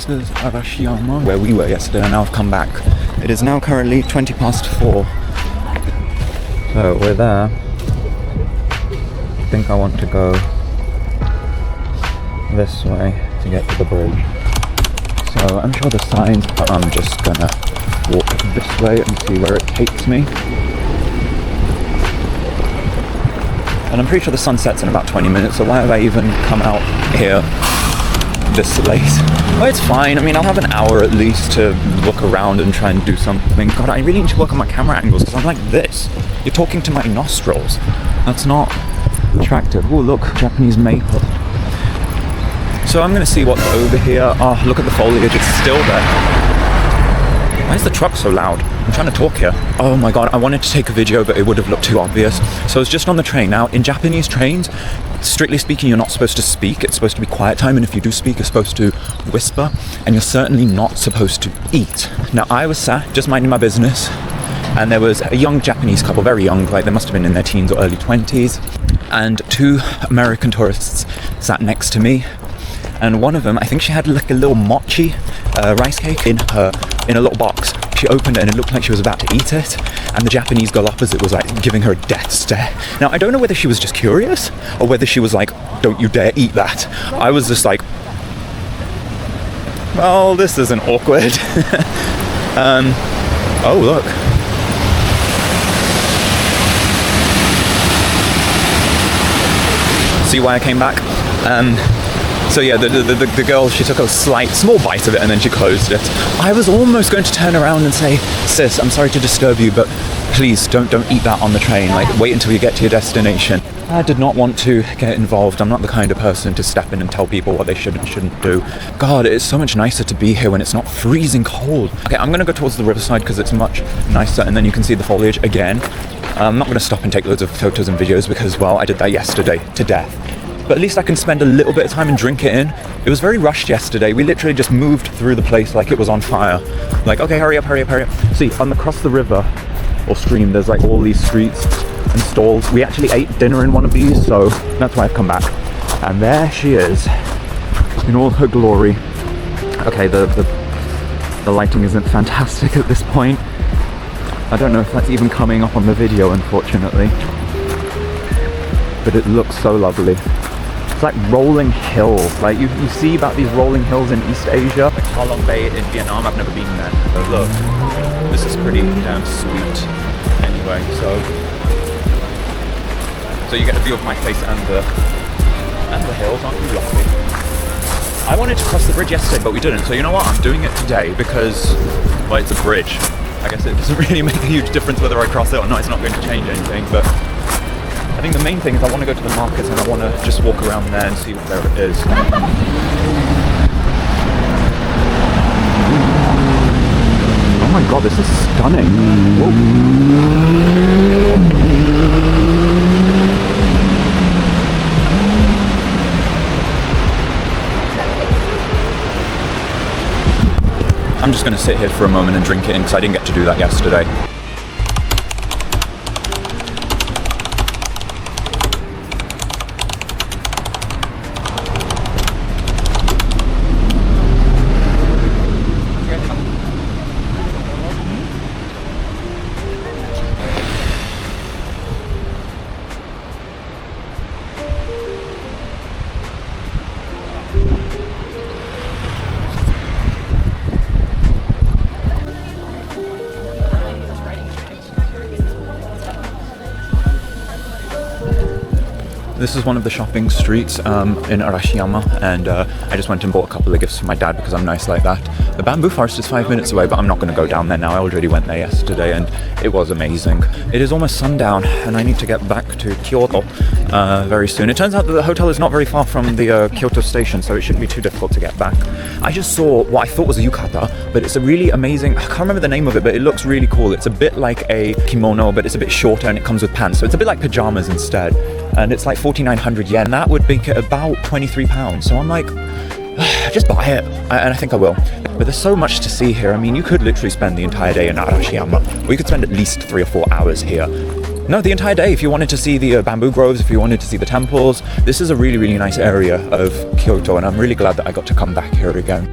this is Arashiyama, where we were yesterday, and now I've come back. It is now currently 4:20. So we're there. I think I want to go this way to get to the bridge. So I'm sure the signs, but I'm just gonna walk this way and see where it takes me. And I'm pretty sure the sun sets in about 20 minutes, so why have I even come out here this late? Well, it's fine. I mean, I'll have an hour at least to look around and try and do something. God, I really need to work on my camera angles because I'm like this. You're talking to my nostrils. That's not attractive. Oh, look, Japanese maple. So I'm going to see what's over here. Oh, look at the foliage. It's still there. Why is the truck so loud? I'm trying to talk here. Oh my god, I wanted to take a video, but it would have looked too obvious. So I was just on the train. Now, in Japanese trains, strictly speaking, you're not supposed to speak. It's supposed to be quiet time, and if you do speak, you're supposed to whisper, and you're certainly not supposed to eat. Now, I was sat, just minding my business, and there was a young Japanese couple, very young, like they must have been in their teens or early 20s, and two American tourists sat next to me. And one of them, I think she had like a little mochi rice cake in a little box. She opened it and it looked like she was about to eat it, and the Japanese girl opposite was like giving her a death stare. Now, I don't know whether she was just curious or whether she was like, don't you dare eat that. I was just like, well, this isn't awkward. Oh, look. See why I came back? So yeah, the girl, she took a small bite of it and then she closed it. I was almost going to turn around and say, sis, I'm sorry to disturb you, but please don't eat that on the train. Like, wait until you get to your destination. I did not want to get involved. I'm not the kind of person to step in and tell people what they should and shouldn't do. God, it's so much nicer to be here when it's not freezing cold. Okay, I'm going to go towards the riverside because it's much nicer, and then you can see the foliage again. I'm not going to stop and take loads of photos and videos because, well, I did that yesterday to death. But at least I can spend a little bit of time and drink it in. It was very rushed yesterday. We literally just moved through the place like it was on fire. Like, okay, hurry up. See, across the river or stream, there's like all these streets and stalls. We actually ate dinner in one of these, so that's why I've come back. And there she is, in all her glory. Okay, the lighting isn't fantastic at this point. I don't know if that's even coming up on the video, unfortunately. But it looks so lovely. It's like rolling hills. Like you see about these rolling hills in East Asia. Like Halong Bay in Vietnam, I've never been there. But look, this is pretty damn sweet. Anyway, so you get a view of my face and the hills. Aren't you lucky? I wanted to cross the bridge yesterday, but we didn't. So you know what? I'm doing it today because, well, it's a bridge. I guess it doesn't really make a huge difference whether I cross it or not. It's not going to change anything, but I think the main thing is I want to go to the markets and I want to just walk around there and see where it is. Oh my god, this is stunning. Whoa. I'm just going to sit here for a moment and drink it in because I didn't get to do that yesterday. This is one of the shopping streets in Arashiyama, and I just went and bought a couple of gifts for my dad because I'm nice like that. The bamboo forest is 5 minutes away, but I'm not going to go down there now. I already went there yesterday and it was amazing. It is almost sundown and I need to get back to Kyoto very soon. It turns out that the hotel is not very far from the Kyoto station, so it shouldn't be too difficult to get back. I just saw what I thought was a yukata, but it's a really amazing, I can't remember the name of it, but it looks really cool. It's a bit like a kimono, but it's a bit shorter and it comes with pants, so it's a bit like pajamas instead. And it's like 4,900 yen. That would be about £23. So I'm like, just buy it. And I think I will. But there's so much to see here. I mean, you could literally spend the entire day in Arashiyama, or you could spend at least 3 or 4 hours here. No, the entire day if you wanted to see the bamboo groves, if you wanted to see the temples. This is a really, really nice area of Kyoto, and I'm really glad that I got to come back here again.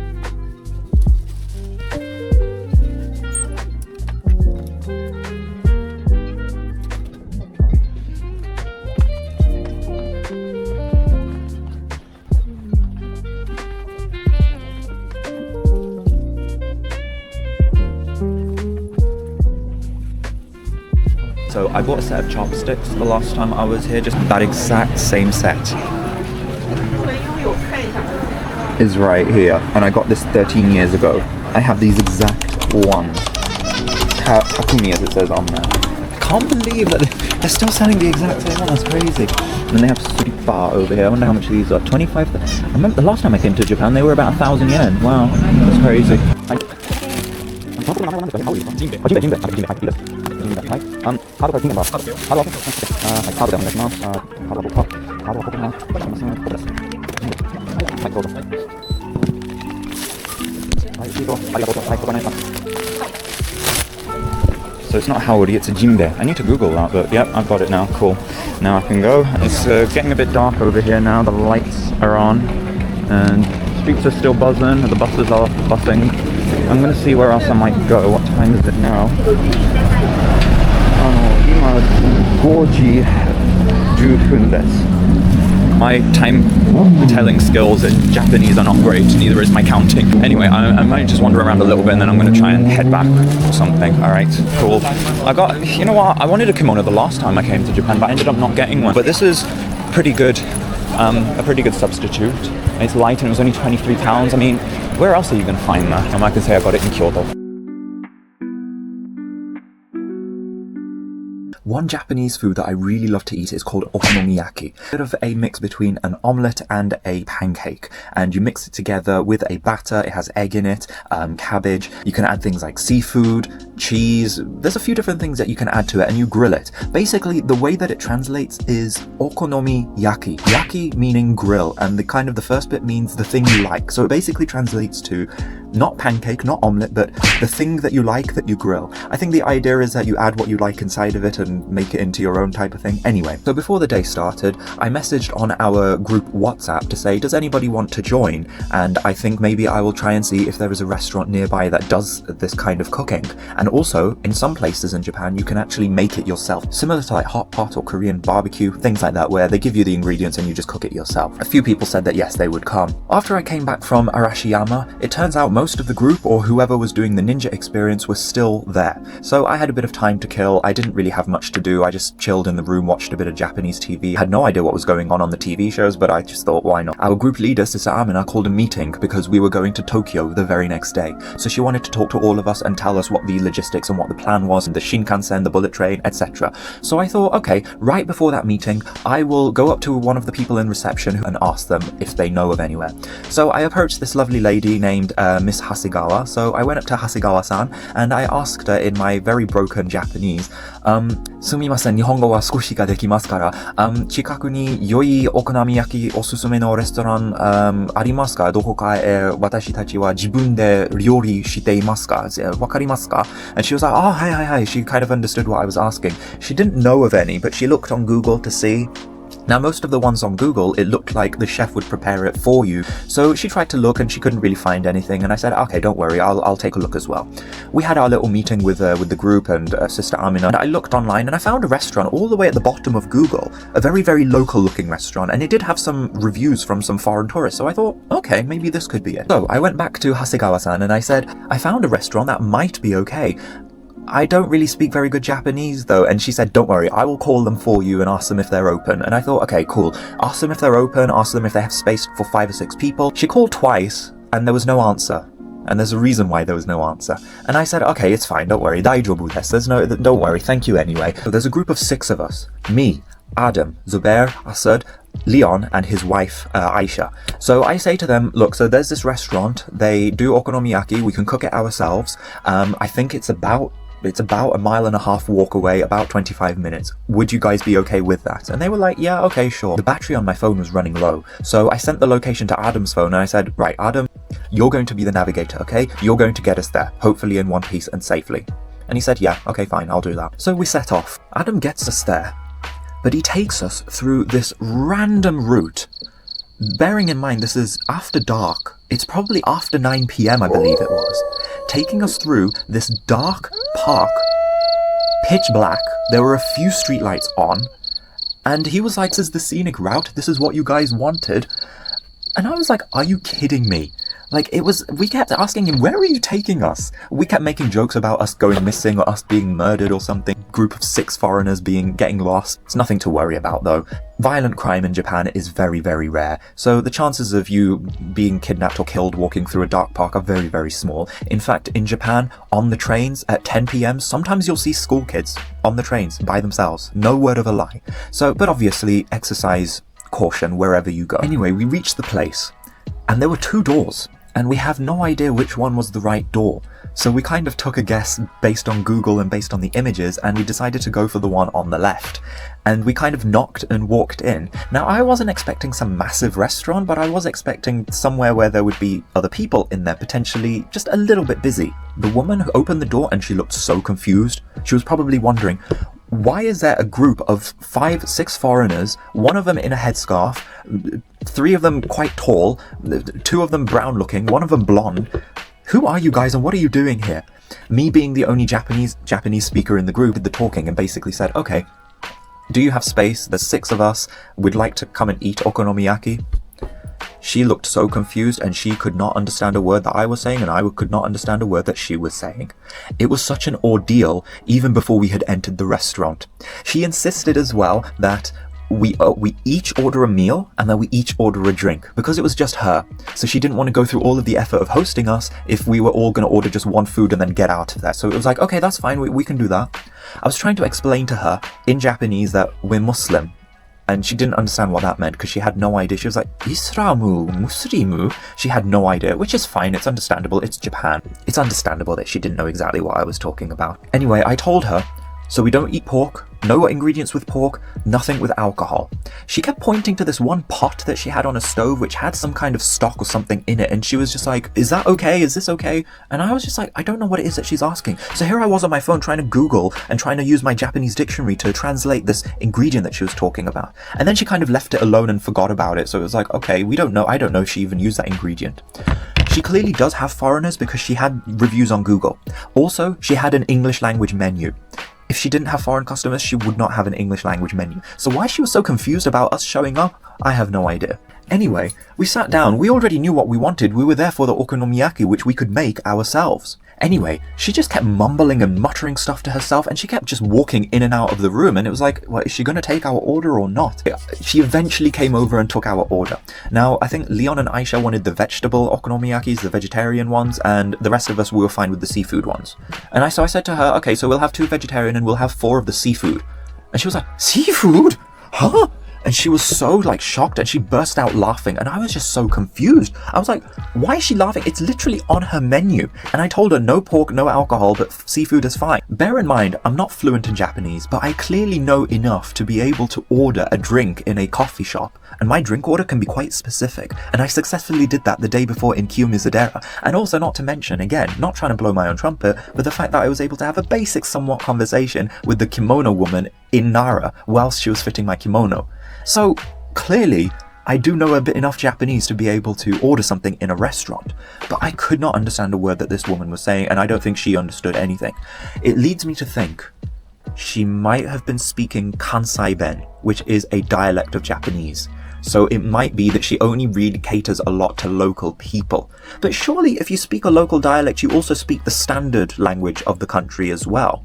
So I bought a set of chopsticks the last time I was here, just that exact same set is right here, and I got this 13 years ago. I have these exact ones, Takumi as it says on there. I can't believe that they're still selling the exact same one, that's crazy. And then they have suripa over here. I wonder how much these are. 25. I remember the last time I came to Japan, they were about 1,000 yen. Wow, that's crazy. So it's not Howdy, it's a Jinbe. I need to Google that, but yep, I've got it now. Cool. Now I can go. It's getting a bit dark over here now. The lights are on, and streets are still buzzing. The buses are bussing. I'm gonna see where else I might go. What time is it now? Goji 10分 desu. My time telling skills in Japanese are not great, neither is my counting. Anyway, I might just wander around a little bit and then I'm going to try and head back or something. Alright, cool. You know what, I wanted a kimono the last time I came to Japan, but I ended up not getting one. But this is pretty good, a pretty good substitute. It's light and it was only 23 pounds. I mean, where else are you going to find that? I can say I got it in Kyoto. One Japanese food that I really love to eat is called okonomiyaki. A bit of a mix between an omelette and a pancake. And you mix it together with a batter. It has egg in it, cabbage. You can add things like seafood, cheese. There's a few different things that you can add to it and you grill it. Basically, the way that it translates is okonomiyaki. Yaki meaning grill, and the first bit means the thing you like. So it basically translates to not pancake, not omelette, but the thing that you like that you grill. I think the idea is that you add what you like inside of it and make it into your own type of thing. Anyway, so before the day started, I messaged on our group WhatsApp to say, does anybody want to join? And I think maybe I will try and see if there is a restaurant nearby that does this kind of cooking. And also, in some places in Japan, you can actually make it yourself. Similar to like hot pot or Korean barbecue, things like that, where they give you the ingredients and you just cook it yourself. A few people said that yes, they would come. After I came back from Arashiyama, it turns out most of the group or whoever was doing the ninja experience was still there. So I had a bit of time to kill. I didn't really have much to do. I just chilled in the room, watched a bit of Japanese TV. Had no idea what was going on the TV shows, but I just thought, why not? Our group leader, Sister Amina, called a meeting because we were going to Tokyo the very next day. So she wanted to talk to all of us and tell us what the logistics and what the plan was, and the Shinkansen, the bullet train, etc. So I thought, okay, right before that meeting, I will go up to one of the people in reception and ask them if they know of anywhere. So I approached this lovely lady named Miss Hasigawa. So I went up to Hasigawa-san and I asked her in my very broken Japanese, すみません、日本語は少しができますから、近くに良いお好み焼きおすすめのレストラン、ありますか？どこかへ私たちは自分で料理していますか？わかりますか？ And she was like, oh, hi. She kind of understood what I was asking. She didn't know of any, but she looked on Google to see. Now, most of the ones on Google, it looked like the chef would prepare it for you. So she tried to look and she couldn't really find anything. And I said, okay, don't worry, I'll take a look as well. We had our little meeting with the group and Sister Amina. And I looked online and I found a restaurant all the way at the bottom of Google, a very, very local looking restaurant. And it did have some reviews from some foreign tourists. So I thought, okay, maybe this could be it. So I went back to Hasegawa-san and I said, I found a restaurant that might be okay. I don't really speak very good Japanese though, and she said, don't worry, I will call them for you and ask them if they're open. And I thought, okay, cool. Ask them if they're open, ask them if they have space for 5 or 6 people. She called twice and there was no answer. And there's a reason why there was no answer. And I said, okay, it's fine, don't worry. Daijoubu desu. Don't worry, thank you anyway. So there's a group of 6 of us. Me, Adam, Zubair, Asad, Leon and his wife Aisha. So I say to them, look, so there's this restaurant, they do okonomiyaki, we can cook it ourselves. I think it's about a 1.5 mile walk away, about 25 minutes. Would you guys be okay with that? And they were like, yeah, okay, sure. The battery on my phone was running low. So I sent the location to Adam's phone and I said, right, Adam, you're going to be the navigator, okay? You're going to get us there, hopefully in one piece and safely. And he said, yeah, okay, fine, I'll do that. So we set off. Adam gets us there, but he takes us through this random route. Bearing in mind, this is after dark. It's probably after 9 p.m, I believe it was. Taking us through this dark park, pitch black. There were a few streetlights on. And he was like, this is the scenic route. This is what you guys wanted. And I was like, are you kidding me? Like, we kept asking him, where are you taking us? We kept making jokes about us going missing or us being murdered or something. group of 6 foreigners getting lost. It's nothing to worry about though. Violent crime in Japan is very, very rare, so the chances of you being kidnapped or killed walking through a dark park are very, very small. In fact, in Japan, on the trains at 10 p.m, sometimes you'll see school kids on the trains by themselves. No word of a lie. But obviously, exercise caution wherever you go. Anyway, we reached the place, and there were 2 doors, and we have no idea which one was the right door. So we kind of took a guess based on Google and based on the images, and we decided to go for the one on the left. And we kind of knocked and walked in. Now, I wasn't expecting some massive restaurant, but I was expecting somewhere where there would be other people in there, potentially just a little bit busy. The woman who opened the door, and she looked so confused. She was probably wondering, why is there a group of 5, 6 foreigners, one of them in a headscarf, 3 of them quite tall, 2 of them brown looking, one of them blonde? Who are you guys and what are you doing here? Me being the only Japanese speaker in the group did the talking and basically said, okay, do you have space? There's 6 of us. We'd like to come and eat okonomiyaki. She looked so confused and she could not understand a word that I was saying and I could not understand a word that she was saying. It was such an ordeal even before we had entered the restaurant. She insisted as well that we each order a meal and then we each order a drink because it was just her. So she didn't want to go through all of the effort of hosting us if we were all going to order just one food and then get out of there. So it was like, okay, that's fine. We can do that. I was trying to explain to her in Japanese that we're Muslim. And she didn't understand what that meant because she had no idea. She was like, Islamu, Muslimu? She had no idea, which is fine. It's understandable. It's Japan. It's understandable that she didn't know exactly what I was talking about. Anyway, I told her, so we don't eat pork, no ingredients with pork, nothing with alcohol. She kept pointing to this one pot that she had on a stove which had some kind of stock or something in it, and she was just like, is that okay? Is this okay? And I was just like, I don't know what it is that she's asking. So here I was on my phone trying to Google and trying to use my Japanese dictionary to translate this ingredient that she was talking about. And then she kind of left it alone and forgot about it. So it was like, okay, we don't know. I don't know if she even used that ingredient. She clearly does have foreigners because she had reviews on Google. Also, she had an English language menu. If she didn't have foreign customers, she would not have an English language menu. So why she was so confused about us showing up, I have no idea. Anyway, we sat down. We already knew what we wanted. We were there for the okonomiyaki, which we could make ourselves. Anyway, she just kept mumbling and muttering stuff to herself, and she kept just walking in and out of the room, and it was like, well, is she going to take our order or not? She eventually came over and took our order. Now, I think Leon and Aisha wanted the vegetable okonomiyakis, the vegetarian ones, and the rest of us, we were fine with the seafood ones. And so I said to her, okay, so we'll have 2 vegetarian and we'll have 4 of the seafood. And she was like, seafood? Huh? And she was so shocked and she burst out laughing and I was just so confused. I was like, why is she laughing? It's literally on her menu. And I told her no pork, no alcohol, but seafood is fine. Bear in mind, I'm not fluent in Japanese, but I clearly know enough to be able to order a drink in a coffee shop. And my drink order can be quite specific. And I successfully did that the day before in Kiyomizadera. And also not to mention, again, not trying to blow my own trumpet, but the fact that I was able to have a basic somewhat conversation with the kimono woman in Nara whilst she was fitting my kimono. So clearly, I do know a bit enough Japanese to be able to order something in a restaurant, but I could not understand a word that this woman was saying, and I don't think she understood anything. It leads me to think she might have been speaking Kansai Ben, which is a dialect of Japanese. So it might be that she only really caters a lot to local people. But surely if you speak a local dialect, you also speak the standard language of the country as well.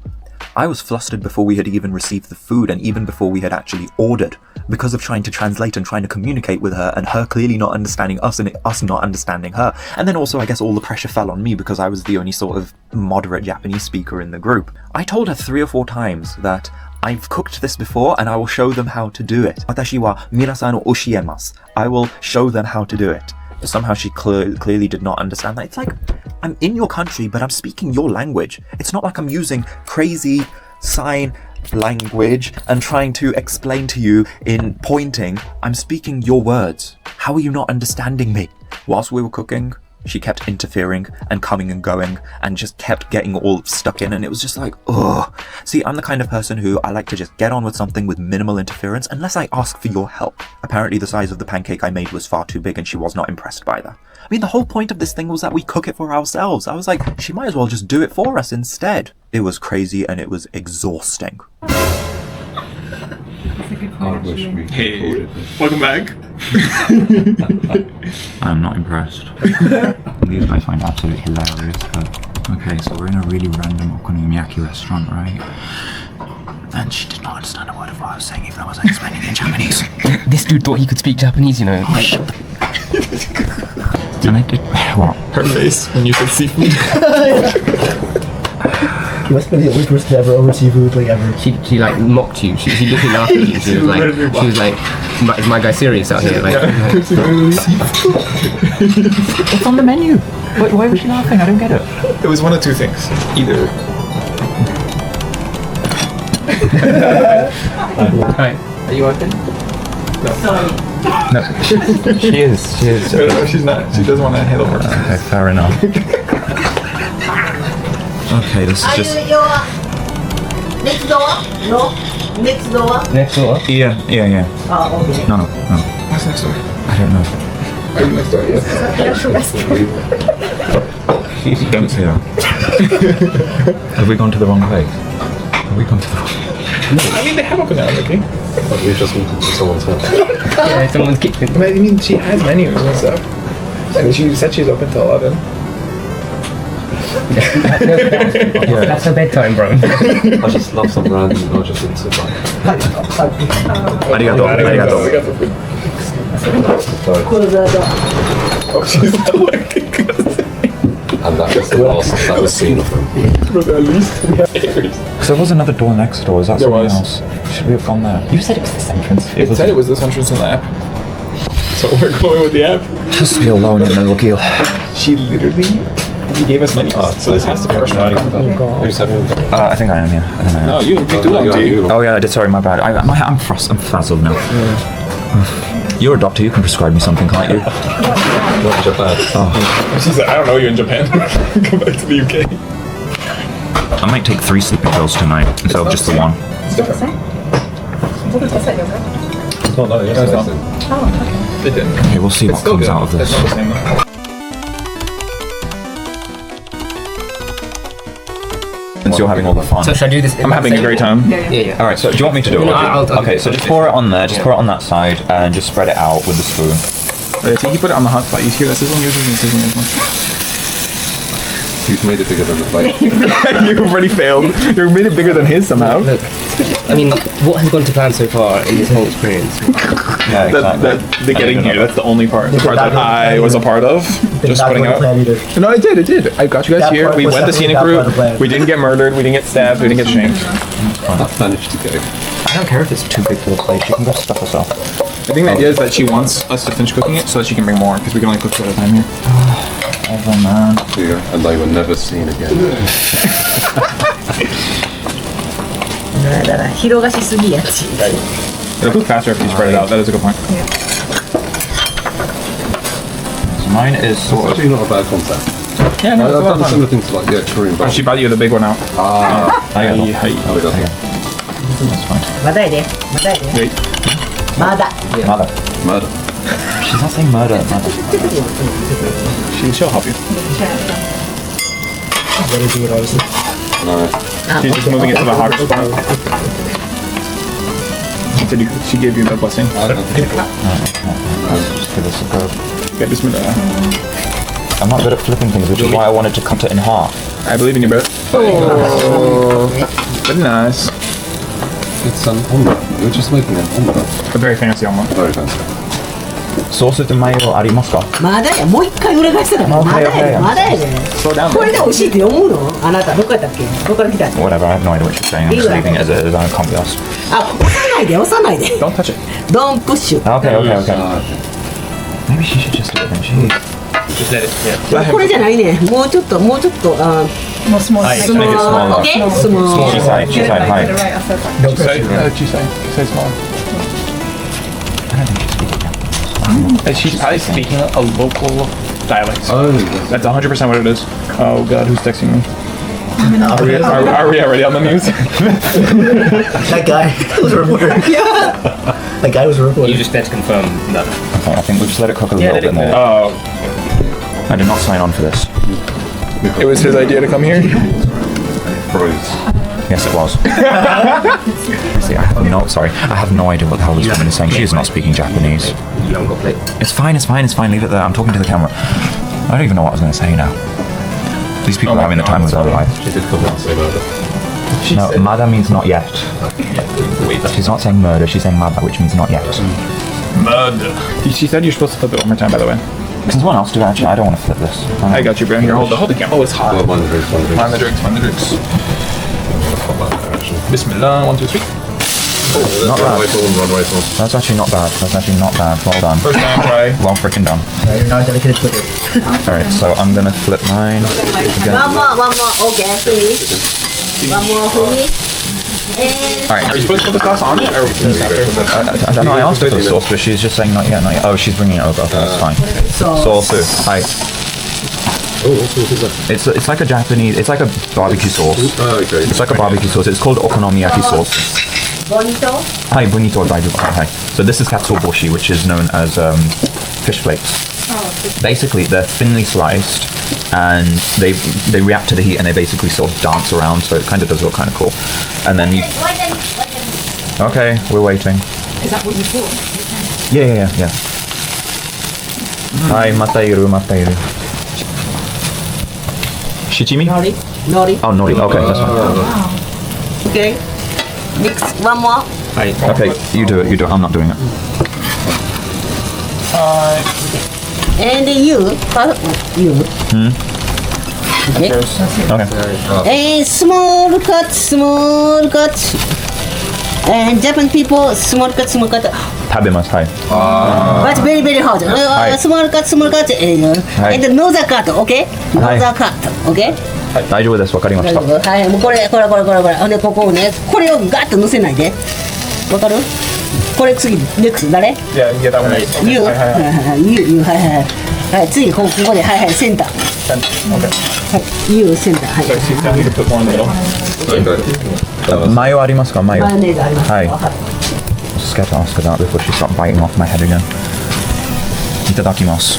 I was flustered before we had even received the food and even before we had actually ordered because of trying to translate and trying to communicate with her and her clearly not understanding us and us not understanding her. And then also I guess all the pressure fell on me because I was the only sort of moderate Japanese speaker in the group. I told her 3 or 4 times that I've cooked this before and I will show them how to do it. Watashi wa minasan o oshiemasu. I will show them how to do it. But somehow she clearly did not understand that. It's like, I'm in your country, but I'm speaking your language. It's not like I'm using crazy sign language and trying to explain to you in pointing. I'm speaking your words. How are you not understanding me? Whilst we were cooking, she kept interfering and coming and going and just kept getting all stuck in, and it was just like, ugh. See, I'm the kind of person who I like to just get on with something with minimal interference unless I ask for your help. Apparently the size of the pancake I made was far too big and she was not impressed by that. I mean, the whole point of this thing was that we cook it for ourselves. I was like, she might as well just do it for us instead. It was crazy and it was exhausting. I wish we Hey, welcome back. I'm not impressed. These guys find absolutely hilarious, but okay, so we're in a really random okonomiyaki restaurant, right? And she did not understand a word of what I was saying, even though I was explaining in Japanese. This dude thought he could speak Japanese, you know. Like, And I did. What? Her face when you said seafood. You must have been the only person to ever order seafood like ever. she like mocked you. She didn't laugh at you. She was like, is my guy serious out here? Like, It's on the menu. Why was she laughing? I don't get it. It was one of two things. Either Hi. Are you open? No. She is. no, she's not. She doesn't want to handle work. Okay, fair enough. Okay, this is just. Next door? No? Next door? Next door. Yeah. Oh, okay. No. What's next door? I don't know. Are you next door? Yes. Don't say that. Have we gone to the wrong place? Have we gone to the wrong? I mean, they have open hours, okay? We just walked into someone's house. Yeah, someone's kitchen. I mean, she has menus and stuff. And she said she's open till 11. That's her bedtime, bro. I just love some random, not just into like. Arigato. Oh, she's not looking good. And that was the last that was seen of them. But at least So there was another door next door. Is that There something was. else? Should we have gone there? You said it was this entrance. it said it was this entrance in the app. So we're going with the app. Just be alone in the little keel. She literally gave us menus. So this has to be our strategy. Who's having? I think I am. Yeah. I think I am. No, you too long, dude. Oh yeah, I did. Sorry, my bad. I'm frazzled now. You're a doctor. You can prescribe me something, can't you? Not Japan. She said, I don't know you in Japan. Come back to the UK. I might take 3 sleeping pills tonight instead of just the one. It's different. No, yes, it's yes. not. It didn't. Okay, we'll see what Still comes good. out of this. It's not the same though. Since you're having all the fun. So should I do this? I'm having a great time. Yeah. All right. So do you want me to do it? No, I'll Okay. So just pour it on there. Just pour it on that side and just spread it out with the spoon. Wait, so you put it on the hot spot. You hear that sizzling? Yours isn't sizzling as much. You've made it bigger than the plate. You've already failed. You made it bigger than his somehow. Look, I mean, what has gone to plan so far in this whole experience? Yeah, exactly. The getting here, that's the only part. The part that I was a part of. Just putting out. Either. No, I did. I got you guys That here. part We was went the definitely scenic that part route. of the plan. We didn't get murdered. We didn't get stabbed. We didn't get shanked. I've managed to go. I don't care if it's too big for the plate. You can go stuff us off. I think the idea is that she wants us to finish cooking it so that she can bring more because we can only cook 2 at a time here. Oh man. Yeah, and they were never seen again. だから広がしすぎやし。 It'll cook faster if you spread it out. That is a good point. So mine is It's sort of. actually not a bad concept. Yeah, no, I've it's done fun. similar things to like, yeah, Korean Oh, she barbecue. bought you the big one out. Arigato. Hi. Oh, we got that. That's fine. まだやで。まだやで。 Wait. まだ。 Mother. Murder. She's not saying murder. Mother. She'll help you. Better do it honestly. No. She's just moving it to the hotter spot. She gave you the blessing. I don't think Just give us a go. Okay, bismillah. I'm not good at flipping things, which is why I wanted to cut it in half. I believe in you, bro. Oh, very nice. it's an omelette. We're just making an omelette. A very fancy omelet. Very fancy. ソースってマヨありますか？まだや。もう一回裏返したら。まだやで。まだやで。 Slow down, こ bro. れで美味しいって思うの？あなたどこやったっけ？どこから来た？ Whatever, I have no idea what you're saying. I'm just leaving it as it is. I can't be asked. あ、押さないで押さないで。 Don't touch it. Don't push. Okay. Maybe she should just do it then. She. Just let it. これじゃないね。もうちょっとあ。もうスモール Make it スモー smaller. オッケー。スモー She side, hi. Don't say. She say small. And she's probably speaking a local dialect. Oh, That's 100% what it is. Oh god, who's texting me? Are we already on the news? That guy was a reporter. That guy was a reporter. You just there to confirm that. Okay, I think we'll just let it cook a Yeah, little bit more. Oh, I did not sign on for this. it was his idea to come here. froze. Yes, it was. See, I have no idea what the hell this woman is saying. She is not speaking Japanese. You haven't got plate. It's fine. Leave it there. I'm talking to the camera. I don't even know what I was going to say now. These people are having the time of their life. She did come out and say murder. No, mada means not yet. Wait. She's not saying murder, she's saying mada, which means not yet. Murder. She said you're supposed to flip it one more time, by the way. Can someone else do it? Actually, I don't want to flip this. I got you, bro. Here, hold the camera. Oh, it's hot. One of the drinks, one of the Find the drinks, find the drinks. Bismillah, 1, 2, 3. Not bad. Run away from. That's actually not bad. That's actually not bad. Well done. First time try. Well freaking done. You're not dedicated to it. Alright, so I'm gonna flip mine. One more. Okay, finish. One more finish. And Are you supposed to put the sauce on it? Or I don't know, I asked her for the sauce, but she's just saying not yet, not yet. Oh, she's bringing it over. Okay, that's fine. Sauce. Hi. Oh, what sauce is that? It's like a Japanese, it's like a barbecue sauce. Oh, okay. It's like a barbecue sauce. It's called okonomiyaki sauce. bonito. Hi, bonito daijo. Hi. So this is katsuobushi, which is known as fish flakes. Basically, they're thinly sliced, and they react to the heat, and they basically sort of dance around. So it kind of does look kind of cool. And then you. Okay, we're waiting. Is that what you put? Yeah. Hi, matairu. Shichimi? Nori. Oh, nori. Okay, that's fine. Okay. Mix one more. Okay, you do it. I'm not doing it. And you. Okay. Okay. And small cut. And Japan people, small cut. Tabimasu. Hi. But very, very hot. Small cut. And nose cut, okay? Nose cut, okay? 大丈夫です。わかりました。はい、もうこれ。で、ここをね、これをガッと乗せないで。わかる？これ次、next 誰？ Yeah, you get that one next. Okay. You。 はい。 You、はい、次、ここで、はい、センター。 Okay. はい、You、センター。はい。 So you need to put more in the middle. マヨありますか？マヨ。マヨネーズあります。はい。Scared to ask her that before she started biting off my head again. いただきます。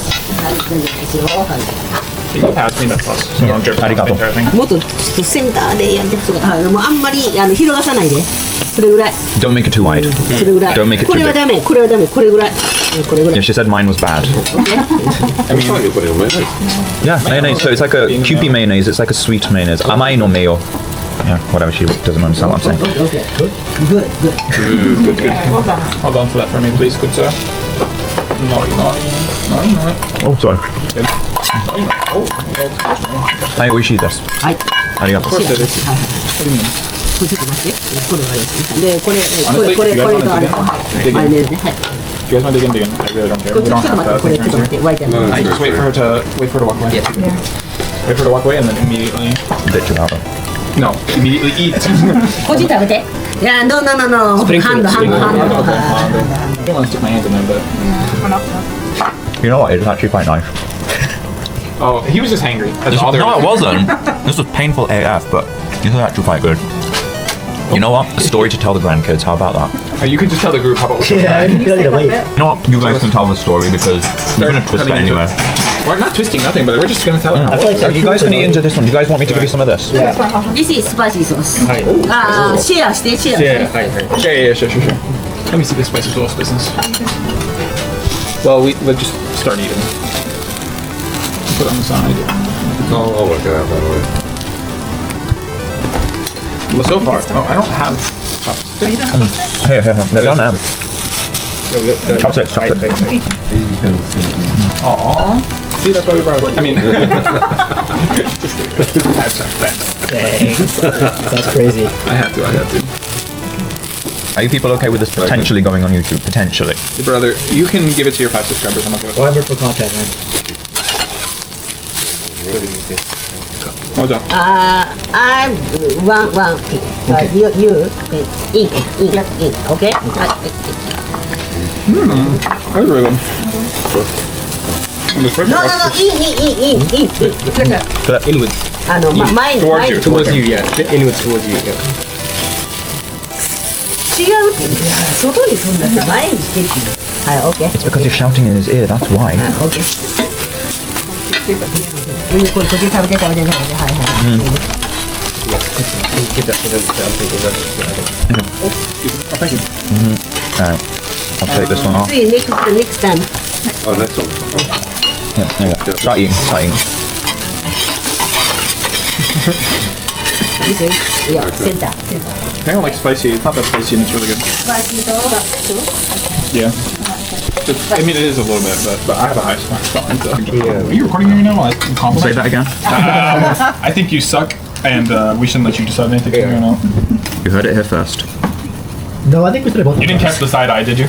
You can pass me that sauce. So don't drip on the entire thing. もっとちょっとセンターでやってほしかった。もうあんまり広がさないで。それぐらい。 Don't make it too wide. それぐらい。 Don't make it こ too れは big. ダメ。これぐらい。これぐら Yeah, い。 she said mine was bad. I'm trying to put it on mayonnaise. Yeah, mayonnaise. So it's like a Kewpie mayonnaise. It's like a sweet mayonnaise. Amai no mayo. Yeah, whatever. She doesn't understand what I'm saying. Okay, good. Good. Hold on for that for me, please, good sir. No. Oh, sorry. Good. Hi, oishii desu. はい。 Arigatou. これちょっと待って。これはですね。で、これとあれ。マヨネーズね。はい。 If you guys want to dig in, I really don't care. ちょ We っ don't と have 待って、これちょっと待って。沸いてる。 Just wait for her to walk away. Wait for her to walk away and then immediately. Bitch about it. No, immediately eat. こっち食べて。いや、no. ハンド。 I don't want to stick my hands in there, but You know what? It was actually quite nice. oh, he was just hangry. That's all there No, it is. wasn't. This was painful AF, but this is actually quite good. You know what? A story to tell the grandkids. How about that? You could just tell the group how about we Yeah, you gotta wait. You know what? You guys can tell the story because you're gonna twist it anyway. We're not twisting nothing, but we're just gonna tell it. Are you guys gonna eat into this one? Do you guys want me to give you some of this? This is spicy sauce. シェアして。 Yeah, sure. Let me see the spicy sauce business. Well, let's just start eating. Put it on the side. I'll work it out by the way. Well, so far, I don't have chopsticks. Here. They're done now. Chopsticks. Aww. See, that's why we brought it. I mean, That's crazy. I have to. Are you people okay with this potentially going on YouTube? Potentially. Hey, brother, you can give it to your 5 subscribers. I'm okay with that. Whatever for content, man. Hold on. I'm one. You eat. Okay. That was really good. And the flavor No. Eat. Mine. towards you. yeah. Inwards towards you. Yeah. 違うって外にそんなって前にしてってはい、OK。 It's because you're shouting in his ear. That's why. OK。これ食べて。はい。Give that to them. Thank you. Alright. I'll take this one off. 次、next time。 Oh, next one. Yeah, there you go. Start eating. This is, yeah, center. I don't like spicy. It's not that spicy and it's really good. Spicy though, that's true. Yeah. I mean, it is a little bit, but I have a high spot. So. Are you recording me right now? Like, compliment? Say that again. I think you suck, and we shouldn't let you decide anything right now. You heard it here first. No, I think we should have both. You didn't catch the side eye, did you?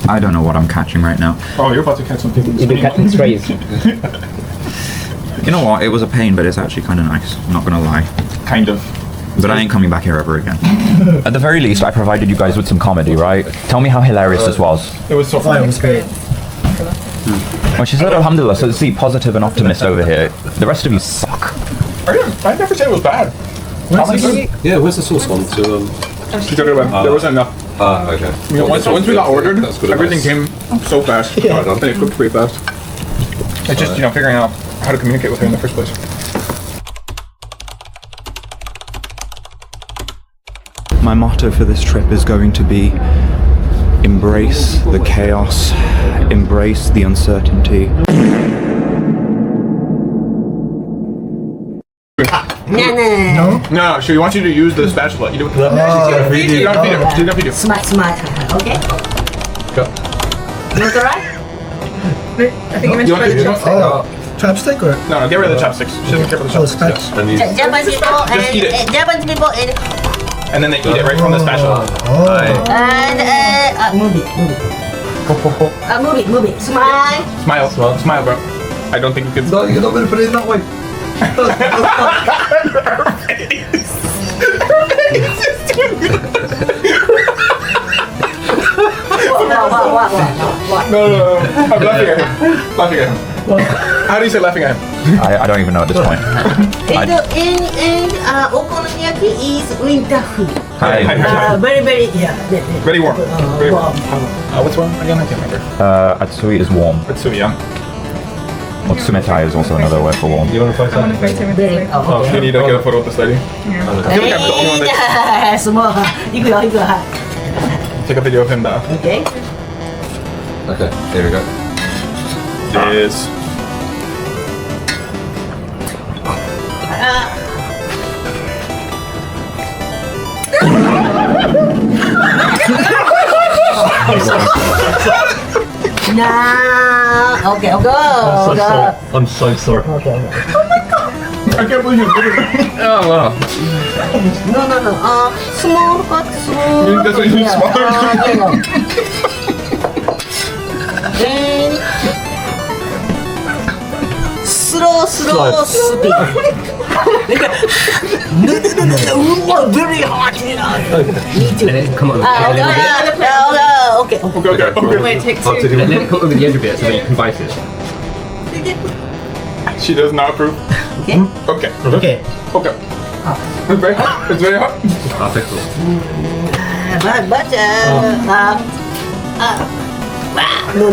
I don't know what I'm catching right now. Oh, you're about to catch something. You've been catching strays. You know what? It was a pain, but it's actually kind of nice. I'm not gonna lie. Kind of. But I ain't coming back here ever again. At the very least, I provided you guys with some comedy, right? Tell me how hilarious this was. It was so Oh, funny. it was great. Well, she said, alhamdulillah, so see, positive and optimist over here. The rest of you suck. I never said it was bad. Yeah, where's the sauce one? So, There wasn't enough. okay. You know, once we got ordered, That's good everything advice. came so fast. Yeah. And it cooked pretty fast. It's just, figuring out how to communicate with her in the first place. My motto for this trip is going to be embrace the chaos, embrace the uncertainty. No. No, she wants you to use the spatula. You do it. You gotta feed it. You gotta feed it. Smart. Okay. Go. You want to try? I think you mentioned the chopstick. Oh, chopstick or? No, get rid of the chopsticks. She doesn't care for the Oh, chopsticks. spatula. And you, Japanese people Just eat it. and Japanese people And then they eat it right from the spatula. and move it. Move it. Smile. Smile, bro. I don't think you can. no, you're not going to put it in that way. What? No. I'm laughing at him. How do you say laughing at him? I don't even know at this point. And okonomiyaki is winter food. Hi. Very, yeah. Very warm. Very warm. warm. What's warm again? I can't remember. Atsui is warm. It's so young. Or tsumetai is also another word for warm. You want to fight that? Very, You need to get a photo with this lady. I feel like I'm the only one that. Small. 行くよ。 Take a video of him now. Okay. Okay, here we go. This. Nah. Okay. Go. I'm so sorry. I can't believe you did it. Oh wow. No. Small. That's what you need, small. Then slow speed. No. Very hot. Me too. Let it come on a little bit. Okay. Okay. Let it come over the edge a bit so that you can bite it. She does not approve. Okay. Okay. It's very hot. It's very hot. Perfect. No.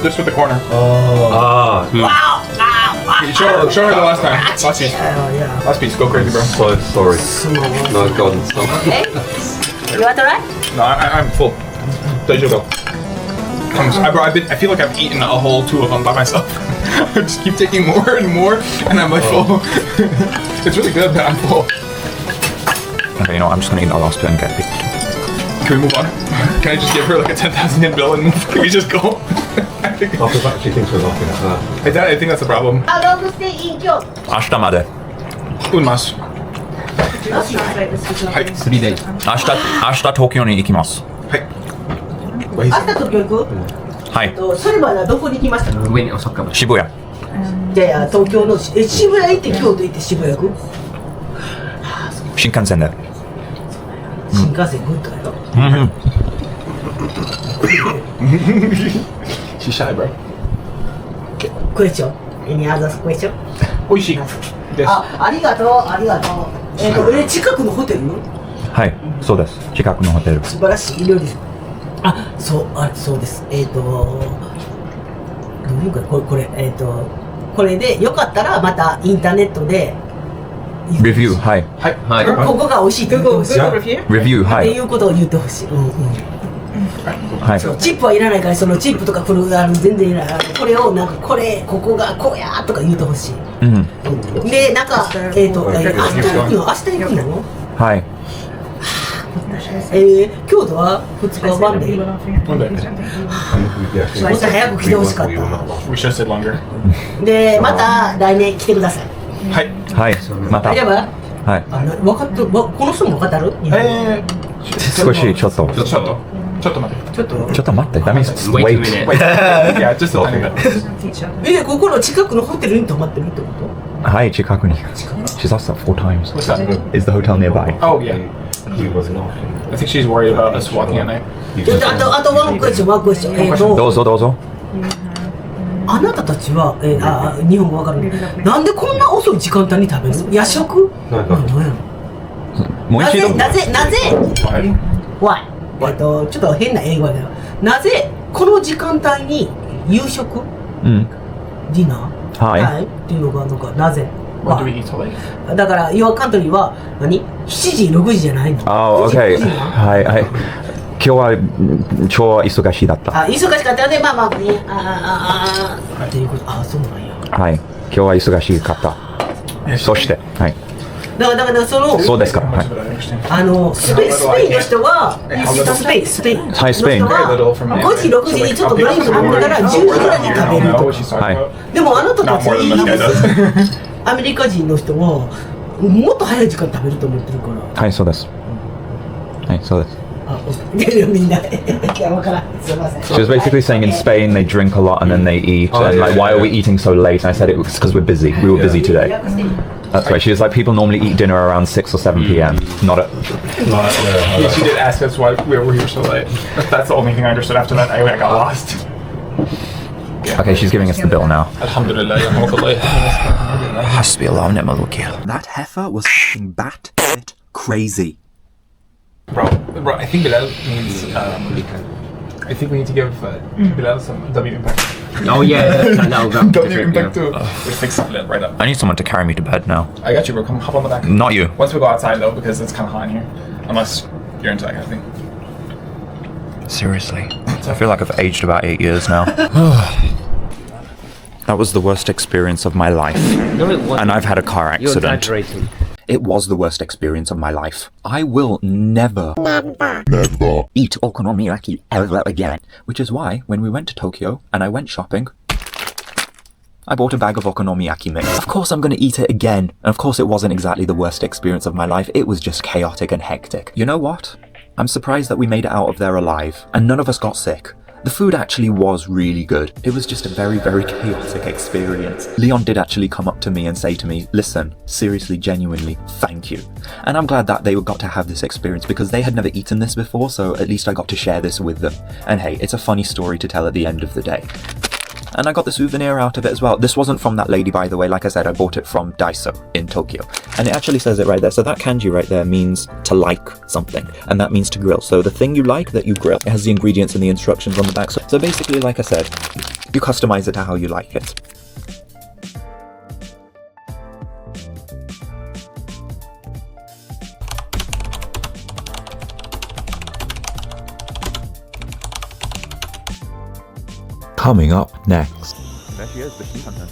Just with the corner. Ah, Show her the last time. Last piece. Last piece. Go crazy, bro. so sorry. No, God, stop. Okay. You want to try? No, I'm full. There you go. I feel like I've eaten a whole 2 of them by myself. I just keep taking more and more, and I'm like full. It's really good, but I'm full. Okay, you know what? I'm just gonna eat that last bit and get it. Can we move on? Can I just give her like a 10,000 yen bill and can we just go? I think Marcus actually thinks we're laughing at that. I think that's the problem. How long stay in Kyoto? 明日まで。 Unmas. 3 days. 明日東京に行きます。明日東京行く？はい。それまではどこに行きましたか？ We're waiting on Osaka. 渋谷。いや東京の渋谷行って京都行って渋谷行く？新幹線で。新幹線グッドだよ。She's shy, bro. Question? Any other question? 美味しいです。ありがとう。近くのホテル？はい、そうです。近くのホテル。素晴らしい料理。そうです。どういうかこれでよかったらまたインターネットでレビュー、はい。はい。ここが美味しいって言ってほしい。レビュー、はってい。いうことを言ってほしい。はい。そうチップはいらないからそのチップとか全然いらない。これをなんかここがこうやとか言ってほしい。でなんか明日行くのはい。京都は2日ワンデー One day. もっと早く来てほしかった We should have stayed longer. でまた来年来てくださいはい。はい。また。大丈夫はい。分かっとこの人も分かったる少しちょっと。ちょっと待って。ちょっとちょっと待って。That means Wait a wait. minute. Yeah, just a tiny bit. ここの近くのホテルに泊まってるってこと？はい、近くに。She's asked that 4 times. What's that? Is the hotel nearby? Oh yeah. I think she's worried about us walking at night. あとワンクエスチョンどうぞどうぞ。あなたたちは日本語わかるなんでこんな遅い時間帯に食べる？夜食？もう一度。なぜ Why？ ちょっと変な英語だよ。なぜこの時間帯に夕食？ディナー？はい。っていうのがなんかなぜ？ What do we eat so late? だからYour countryは何？7時6時じゃないの？OK。はいはい。今日は超忙しいだった。忙しかったよね。まあね。っていうこと。そうなんや。はい。今日は忙しかった。そしてはい。だからそうですか。はい。スペインの人はスペインはいスペイン。の人は5時6時にちょっとドリンク飲んでから10時ぐらいに食べるとか。はい。でもあなたたちアメリカ人の人はもっと早い時間食べると思ってるから。はいそうです。はいそうです。みんな。いやわからん。すみません。 She was basically saying in Spain they drink a lot and then they eat and like why are we eating so late? And I said it was because we're busy. We were busy today. That's right. She was like people normally eat dinner around 6 or 7 p.m. Not at. Yeah, she did ask us why we were here so late. That's the only thing I understood. After that, I got lost. Okay, she's giving us the bill now. Alhamdulillah. That heifer was fucking bat-shit crazy. Bro, I think Bilal means. I think we need to give Bilal some W impact. Oh yeah, that'll go. W impact too. We fix it right up. I need someone to carry me to bed now. I got you, bro. Come hop on the back. Not you. Once we go outside though, because it's kind of hot in here. Unless you're into that kind of thing. Seriously. I feel like I've aged about 8 years now. That was the worst experience of my life. No, it wasn't. And I've had a car You're accident. exaggerating. It was the worst experience of my life. I will never eat okonomiyaki ever again. Which is why, when we went to Tokyo and I went shopping, I bought a bag of okonomiyaki mix. Of course I'm gonna eat it again. And of course it wasn't exactly the worst experience of my life. It was just chaotic and hectic. You know what? I'm surprised that we made it out of there alive and none of us got sick. The food actually was really good. It was just a very, very chaotic experience. Leon did actually come up to me and say to me, listen, seriously, genuinely, thank you. And I'm glad that they got to have this experience because they had never eaten this before, so at least I got to share this with them. And hey, it's a funny story to tell at the end of the day. And I got the souvenir out of it as well. This wasn't from that lady, by the way. Like I said, I bought it from Daiso in Tokyo. And it actually says it right there. So that kanji right there means to like something. And that means to grill. So the thing you like that you grill. It has the ingredients and the instructions on the back. So basically, like I said, you customize it to how you like it. Coming up next. There she is, the sheep hunter.